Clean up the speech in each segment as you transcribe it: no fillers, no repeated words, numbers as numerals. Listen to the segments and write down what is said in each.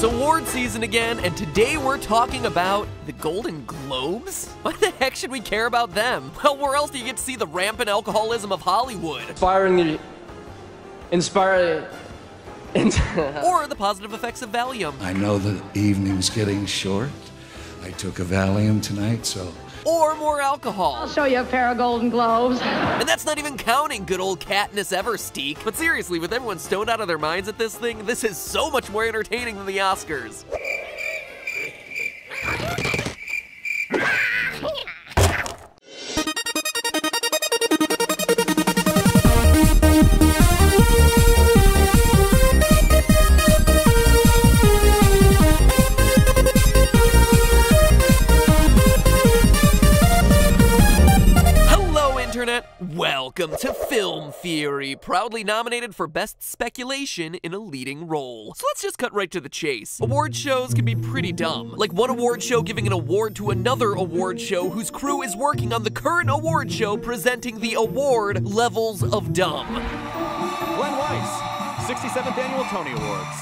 award season again, and today we're talking about the Golden Globes? Why the heck should we care about them? Well, where else do you get to see the rampant alcoholism of Hollywood? Inspiring. Or the positive effects of Valium. I know the evening's getting short. I took a Valium tonight, so... Or more alcohol. I'll show you a pair of Golden Globes. And that's not even counting good old Katniss Eversteak. But seriously, with everyone stoned out of their minds at this thing, this is so much more entertaining than the Oscars. Welcome to Film Theory, proudly nominated for Best Speculation in a Leading Role. So let's just cut right to the chase. Award shows can be pretty dumb. Like one award show giving an award to another award show whose crew is working on the current award show presenting the award levels of dumb. Glenn Weiss, 67th Annual Tony Awards.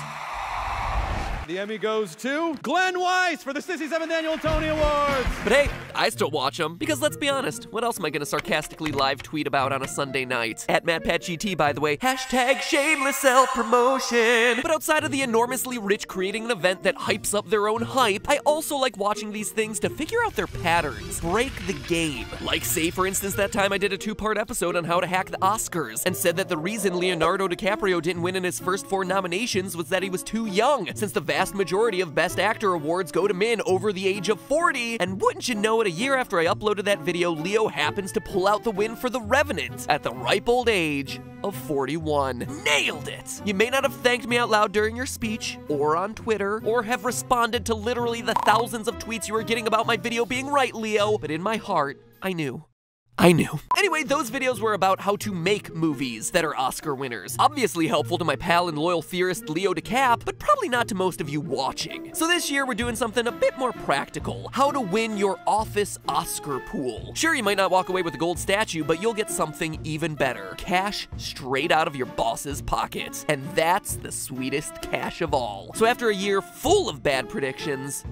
The Emmy goes to Glenn Weiss for the 67th Annual Tony Awards! But hey, I still watch them, because let's be honest, what else am I gonna sarcastically live tweet about on a Sunday night? At MattPatGT, by the way, hashtag shameless self-promotion. But outside of the enormously rich creating an event that hypes up their own hype, I also like watching these things to figure out their patterns, break the game. Like say, for instance, that time I did a 2-part episode on how to hack the Oscars, and said that the reason Leonardo DiCaprio didn't win in his first 4 nominations was that he was too young, since the vast majority of Best Actor awards go to men over the age of 40, and wouldn't you know it, a year after I uploaded that video, Leo happens to pull out the win for The Revenant at the ripe old age of 41. Nailed it! You may not have thanked me out loud during your speech, or on Twitter, or have responded to literally the thousands of tweets you were getting about my video being right, Leo, but in my heart, I knew. Anyway, those videos were about how to make movies that are Oscar winners. Obviously helpful to my pal and loyal theorist Leo DeCap, but probably not to most of you watching. So this year we're doing something a bit more practical. How to win your office Oscar pool. Sure, you might not walk away with a gold statue, but you'll get something even better. Cash straight out of your boss's pocket. And that's the sweetest cash of all. So after a year full of bad predictions,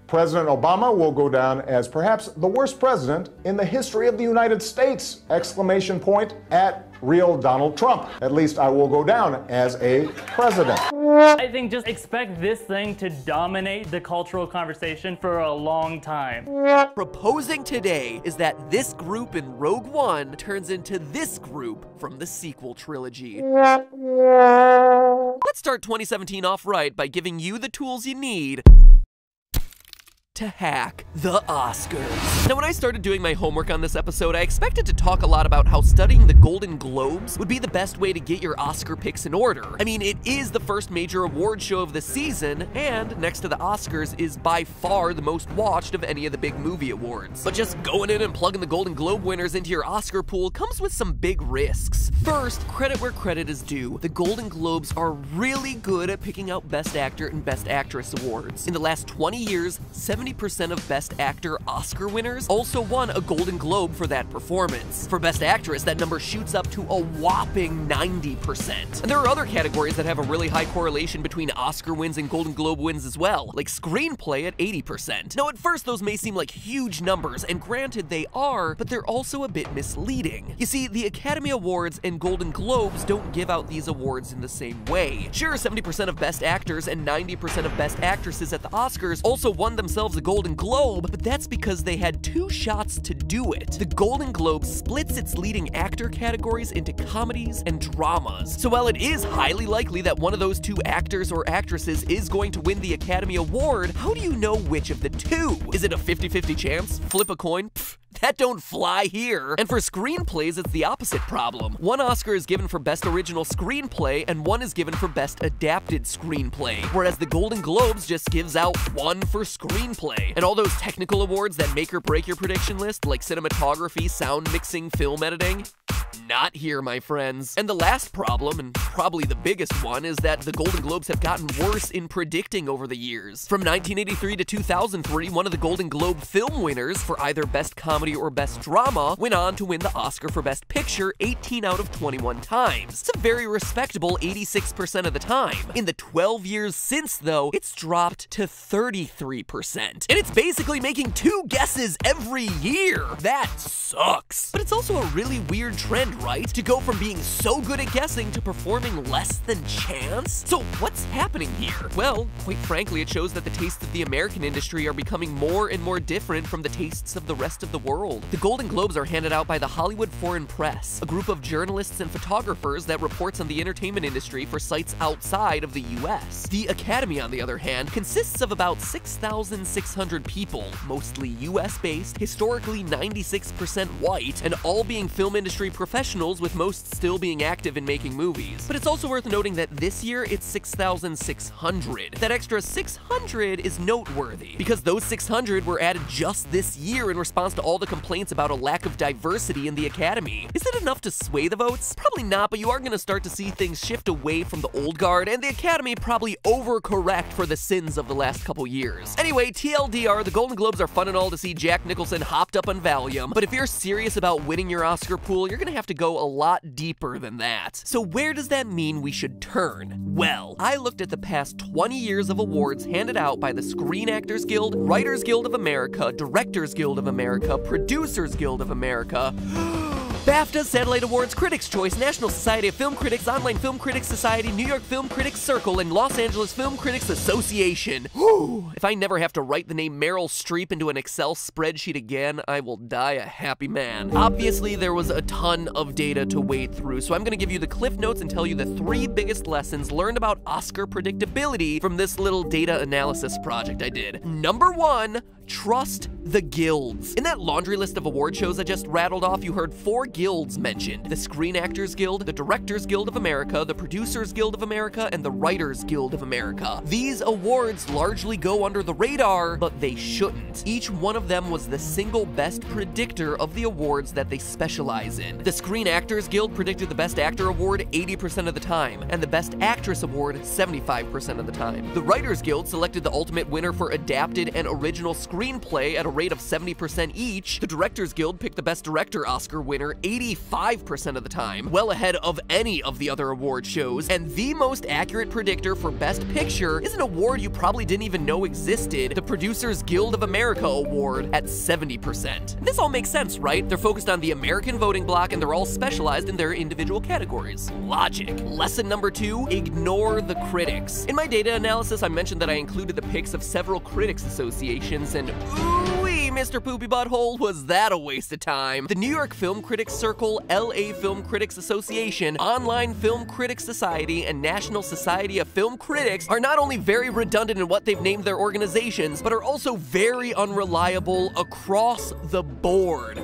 President Obama will go down as perhaps the worst president in the history of the United States! Exclamation point at real Donald Trump. At least I will go down as a president. I think just expect this thing to dominate the cultural conversation for a long time. Proposing today is that this group in Rogue One turns into this group from the sequel trilogy. Let's start 2017 off right by giving you the tools you need to hack the Oscars. Now, when I started doing my homework on this episode, I expected to talk a lot about how studying the Golden Globes would be the best way to get your Oscar picks in order. I mean, it is the first major award show of the season, and next to the Oscars is by far the most watched of any of the big movie awards. But just going in and plugging the Golden Globe winners into your Oscar pool comes with some big risks. First, credit where credit is due. The Golden Globes are really good at picking out Best Actor and Best Actress awards. In the last 20 years, 70% of Best Actor Oscar winners also won a Golden Globe for that performance. For Best Actress, that number shoots up to a whopping 90%. And there are other categories that have a really high correlation between Oscar wins and Golden Globe wins as well, like screenplay at 80%. Now, at first, those may seem like huge numbers, and granted they are, but they're also a bit misleading. You see, the Academy Awards and Golden Globes don't give out these awards in the same way. Sure, 70% of Best Actors and 90% of Best Actresses at the Oscars also won themselves a Golden Globe, but that's because they had 2 shots to do it. The Golden Globe splits its leading actor categories into comedies and dramas. So while it is highly likely that one of those 2 actors or actresses is going to win the Academy Award, how do you know which of the 2? Is it a 50-50 chance? Flip a coin? Pfft. That don't fly here. And for screenplays, it's the opposite problem. One Oscar is given for Best Original Screenplay, and one is given for Best Adapted Screenplay, whereas the Golden Globes just gives out 1 for screenplay. And all those technical awards that make or break your prediction list, like cinematography, sound mixing, film editing, Not here, my friends. And the last problem, and probably the biggest one, is that the Golden Globes have gotten worse in predicting over the years. From 1983 to 2003, one of the Golden Globe film winners for either Best Comedy or Best Drama went on to win the Oscar for Best Picture 18 out of 21 times. It's a very respectable 86% of the time. In the 12 years since, though, it's dropped to 33%. And it's basically making 2 guesses every year. That sucks. But it's also a really weird trend, right? To go from being so good at guessing to performing less than chance? So what's happening here? Well, quite frankly, it shows that the tastes of the American industry are becoming more and more different from the tastes of the rest of the world. The Golden Globes are handed out by the Hollywood Foreign Press, a group of journalists and photographers that reports on the entertainment industry for sites outside of the US. The Academy, on the other hand, consists of about 6,600 people, mostly US-based, historically 96% white, and all being film industry professionals, with most still being active in making movies. But it's also worth noting that this year it's 6,600. That extra 600 is noteworthy, because those 600 were added just this year in response to all the complaints about a lack of diversity in the Academy. Is it enough to sway the votes? Probably not, but you are going to start to see things shift away from the old guard, and the Academy probably overcorrect for the sins of the last couple years. Anyway, TLDR, the Golden Globes are fun and all to see Jack Nicholson hopped up on Valium, but if you're serious about winning your Oscar pool, you're gonna have to go a lot deeper than that. So where does that mean we should turn? Well, I looked at the past 20 years of awards handed out by the Screen Actors Guild, Writers Guild of America, Directors Guild of America, Producers Guild of America, BAFTA, Satellite Awards, Critics' Choice, National Society of Film Critics, Online Film Critics Society, New York Film Critics Circle, and Los Angeles Film Critics Association. Whew. If I never have to write the name Meryl Streep into an Excel spreadsheet again, I will die a happy man. Obviously, there was a ton of data to wade through, so I'm gonna give you the Cliff Notes and tell you the 3 biggest lessons learned about Oscar predictability from this little data analysis project I did. Number 1, trust the guilds. In that laundry list of award shows I just rattled off, you heard 4 guilds mentioned: the Screen Actors Guild, the Directors Guild of America, the Producers Guild of America, and the Writers Guild of America. These awards largely go under the radar, but they shouldn't. Each one of them was the single best predictor of the awards that they specialize in. The Screen Actors Guild predicted the Best Actor award 80% of the time, and the Best Actress award 75% of the time. The Writers Guild selected the ultimate winner for adapted and original screenplay at a rate of 70% each. The Directors Guild picked the Best Director Oscar winner 85% of the time, well ahead of any of the other award shows. And the most accurate predictor for Best Picture is an award you probably didn't even know existed, the Producers Guild of America award at 70%. This all makes sense, right? They're focused on the American voting bloc and they're all specialized in their individual categories. Logic. Lesson number 2, ignore the critics. In my data analysis, I mentioned that I included the picks of several critics associations, and ooh-wee, Mr. Poopy Butthole, was that a waste of time. The New York Film Critics Circle, LA Film Critics Association, Online Film Critics Society, and National Society of Film Critics are not only very redundant in what they've named their organizations, but are also very unreliable across the board.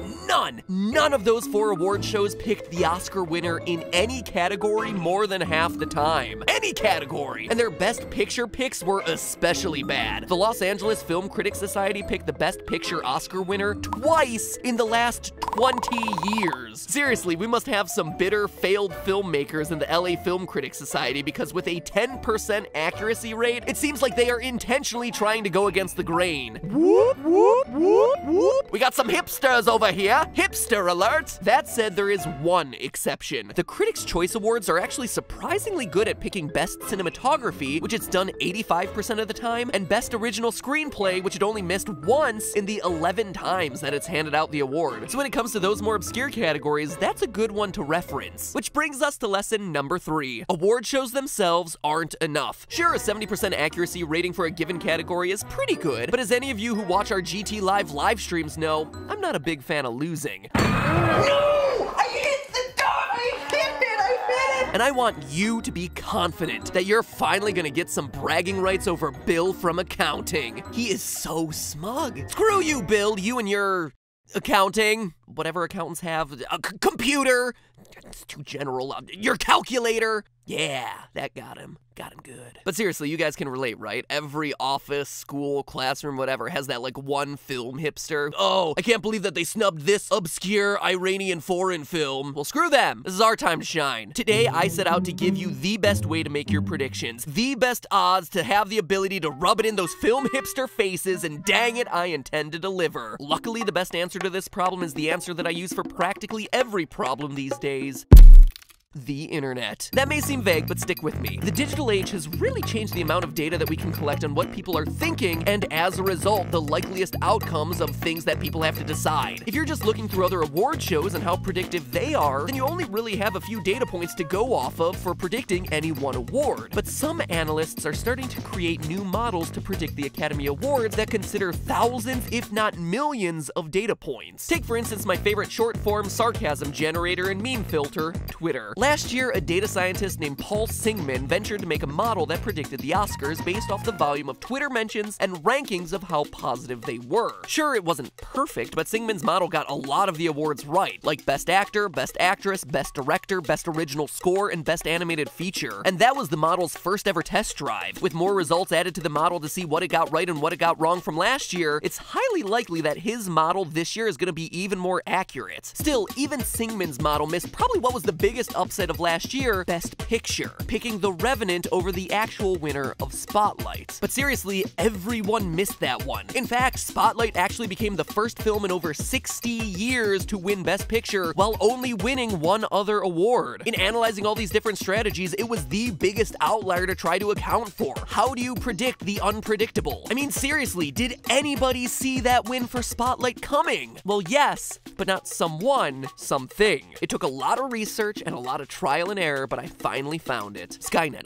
None of those 4 award shows picked the Oscar winner in any category more than half the time. Any category! And their Best Picture picks were especially bad. The Los Angeles Film Critics Society picked the Best Picture Oscar winner twice in the last 20 years. Seriously, we must have some bitter, failed filmmakers in the LA Film Critics Society, because with a 10% accuracy rate, it seems like they are intentionally trying to go against the grain. Whoop, whoop, whoop, whoop. We got some hipsters over here. Hipster alert! That said, there is one exception. The Critics' Choice Awards are actually surprisingly good at picking Best Cinematography, which it's done 85% of the time, and Best Original Screenplay, which it only missed once in the 11 times that it's handed out the award. So when it comes to those more obscure categories, that's a good one to reference. Which brings us to lesson number 3. Award shows themselves aren't enough. Sure, a 70% accuracy rating for a given category is pretty good, but as any of you who watch our GT live streams know, I'm not a big fan of losing. No! I hit the dog! I hit it! And I want you to be confident that you're finally gonna get some bragging rights over Bill from accounting. He is so smug. Screw you, Bill, you and your accounting, whatever accountants have, a computer, it's too general, your calculator. Yeah, that got him. Got him good. But seriously, you guys can relate, right? Every office, school, classroom, whatever, has that like one film hipster. Oh, I can't believe that they snubbed this obscure Iranian foreign film. Well, screw them. This is our time to shine. Today, I set out to give you the best way to make your predictions, the best odds to have the ability to rub it in those film hipster faces, and dang it, I intend to deliver. Luckily, the best answer to this problem is the answer that I use for practically every problem these days. The internet. That may seem vague, but stick with me. The digital age has really changed the amount of data that we can collect on what people are thinking, and as a result, the likeliest outcomes of things that people have to decide. If you're just looking through other award shows and how predictive they are, then you only really have a few data points to go off of for predicting any one award. But some analysts are starting to create new models to predict the Academy Awards that consider thousands, if not millions, of data points. Take, for instance, my favorite short-form sarcasm generator and meme filter, Twitter. Last year, a data scientist named Paul Singman ventured to make a model that predicted the Oscars based off the volume of Twitter mentions and rankings of how positive they were. Sure, it wasn't perfect, but Singman's model got a lot of the awards right, like Best Actor, Best Actress, Best Director, Best Original Score, and Best Animated Feature. And that was the model's first ever test drive. With more results added to the model to see what it got right and what it got wrong from last year, it's highly likely that his model this year is going to be even more accurate. Still, even Singman's model missed probably what was the biggest upset of last year, Best Picture, picking The Revenant over the actual winner of Spotlight. But seriously, everyone missed that one. In fact, Spotlight actually became the first film in over 60 years to win Best Picture, while only winning one other award. In analyzing all these different strategies, it was the biggest outlier to try to account for. How do you predict the unpredictable? I mean, seriously, did anybody see that win for Spotlight coming? Well, yes, but not someone, something. It took a lot of research and a lot of trial and error, but I finally found it. Skynet.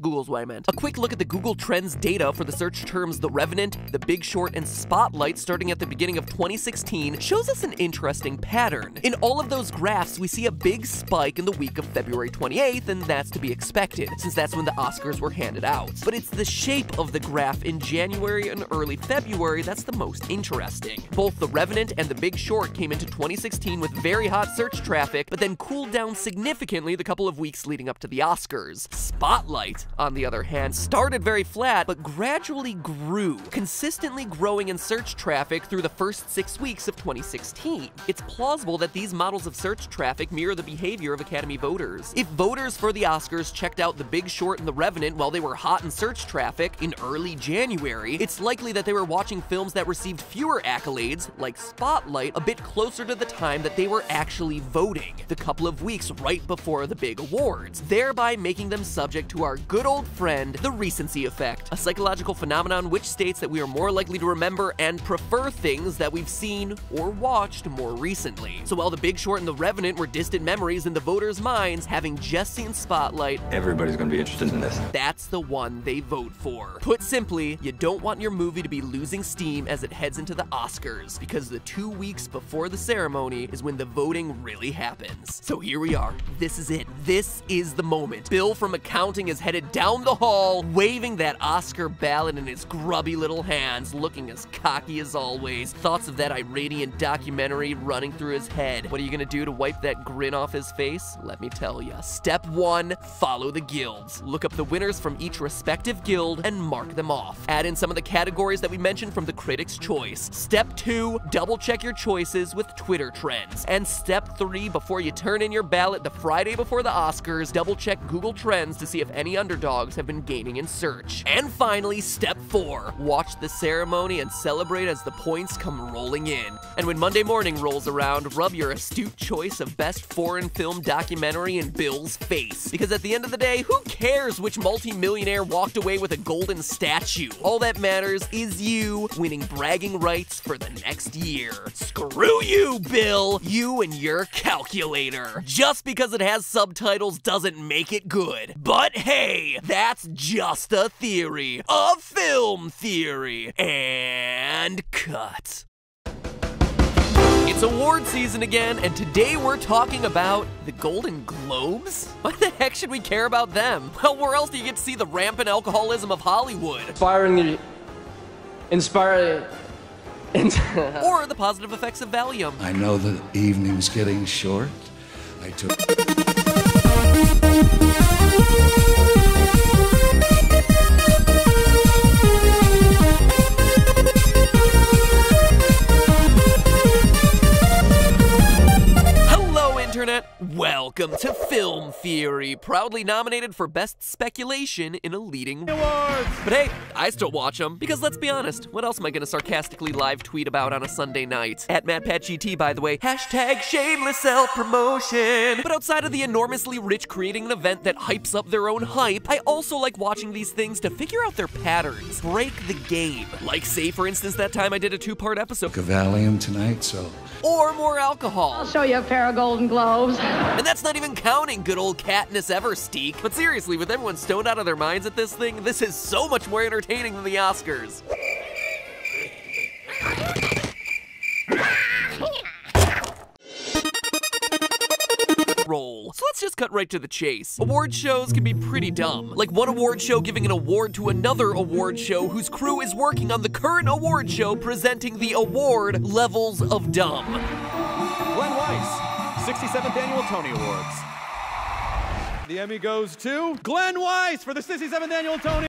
Google's what I meant. A quick look at the Google Trends data for the search terms The Revenant, The Big Short, and Spotlight starting at the beginning of 2016 shows us an interesting pattern. In all of those graphs, we see a big spike in the week of February 28th, and that's to be expected, since that's when the Oscars were handed out. But it's the shape of the graph in January and early February that's the most interesting. Both The Revenant and The Big Short came into 2016 with very hot search traffic, but then cooled down significantly the couple of weeks leading up to the Oscars. Spotlight, on the other hand, started very flat, but gradually grew, consistently growing in search traffic through the first 6 weeks of 2016. It's plausible that these models of search traffic mirror the behavior of Academy voters. If voters for the Oscars checked out The Big Short and The Revenant while they were hot in search traffic in early January, it's likely that they were watching films that received fewer accolades, like Spotlight, a bit closer to the time that they were actually voting, the couple of weeks right before the big awards, thereby making them subject to our good old friend, the recency effect, a psychological phenomenon which states that we are more likely to remember and prefer things that we've seen or watched more recently. So while The Big Short and The Revenant were distant memories in the voters' minds, having just seen Spotlight, everybody's gonna be interested in this. That's the one they vote for. Put simply, you don't want your movie to be losing steam as it heads into the Oscars, because the 2 weeks before the ceremony is when the voting really happens. So here we are. This is it. This is the moment. Bill from accounting is headed down the hall, waving that Oscar ballot in his grubby little hands, looking as cocky as always. Thoughts of that Iranian documentary running through his head. What are you gonna do to wipe that grin off his face? Let me tell ya. Step 1, follow the guilds. Look up the winners from each respective guild and mark them off. Add in some of the categories that we mentioned from the Critics' Choice. Step 2, double check your choices with Twitter trends. And step 3, before you turn in your ballot the Friday before the Oscars, double check Google Trends to see if any underdogs have been gaining in search. And finally, step 4, watch the ceremony and celebrate as the points come rolling in. And when Monday morning rolls around, rub your astute choice of best foreign film documentary in Bill's face. Because at the end of the day, who cares which multi-millionaire walked away with a golden statue? All that matters is you winning bragging rights for the next year. Screw you, Bill! You and your calculator. Just because it has subtitles doesn't make it good. But hey, that's just a theory. A film theory. And cut. It's award season again, and today we're talking about the Golden Globes? Why the heck should we care about them? Well, where else do you get to see the rampant alcoholism of Hollywood? Inspiring. Or the positive effects of Valium. I know the evening's getting short. I took Welcome to Film Theory, proudly nominated for Best Speculation in a Leading Awards. But hey, I still watch them, because let's be honest, what else am I gonna sarcastically live tweet about on a Sunday night? At MattPatGT, by the way, hashtag shameless self-promotion. But outside of the enormously rich creating an event that hypes up their own hype, I also like watching these things to figure out their patterns, break the game. Like, say, for instance, that time I did a 2-part episode. Took a Valium tonight, so... Or more alcohol. I'll show you a pair of golden globes. And that's not even counting good old Katniss Eversteak. But seriously, with everyone stoned out of their minds at this thing, this is so much more entertaining than the Oscars. Roll. So let's just cut right to the chase. Award shows can be pretty dumb. Like one award show giving an award to another award show whose crew is working on the current award show presenting the award levels of dumb. Glenn Weiss, 67th Annual Tony Awards. The Emmy goes to Glenn Weiss for the 67th Annual Tony